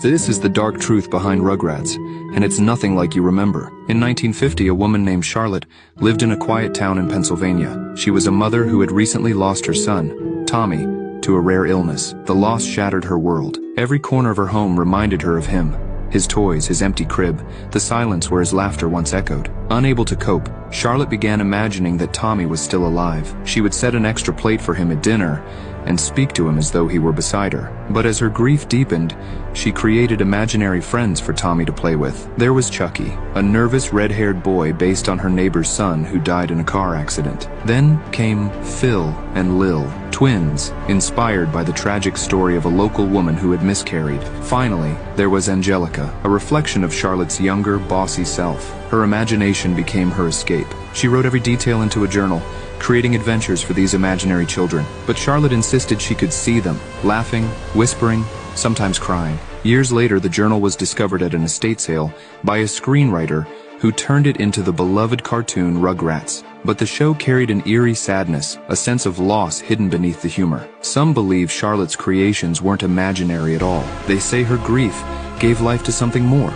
This is the dark truth behind Rugrats, and it's nothing like you remember. In 1950, a woman named Charlotte lived in a quiet town in Pennsylvania. She was a mother who had recently lost her son, Tommy, to a rare illness. The loss shattered her world. Every corner of her home reminded her of him. His toys, his empty crib, the silence where his laughter once echoed. Unable to cope, Charlotte began imagining that Tommy was still alive. She would set an extra plate for him at dinner and speak to him as though he were beside her. But as her grief deepened, she created imaginary friends for Tommy to play with. There was Chucky, a nervous red-haired boy based on her neighbor's son who died in a car accident. Then came Phil and Lil, twins, inspired by the tragic story of a local woman who had miscarried. Finally, there was Angelica, a reflection of Charlotte's younger, bossy self. Her imagination became her escape. She wrote every detail into a journal, creating adventures for these imaginary children. But Charlotte insisted she could see them, laughing, whispering, sometimes crying. Years later, the journal was discovered at an estate sale by a screenwriter who turned it into the beloved cartoon Rugrats. But the show carried an eerie sadness, a sense of loss hidden beneath the humor. Some believe Charlotte's creations weren't imaginary at all. They say her grief gave life to something more.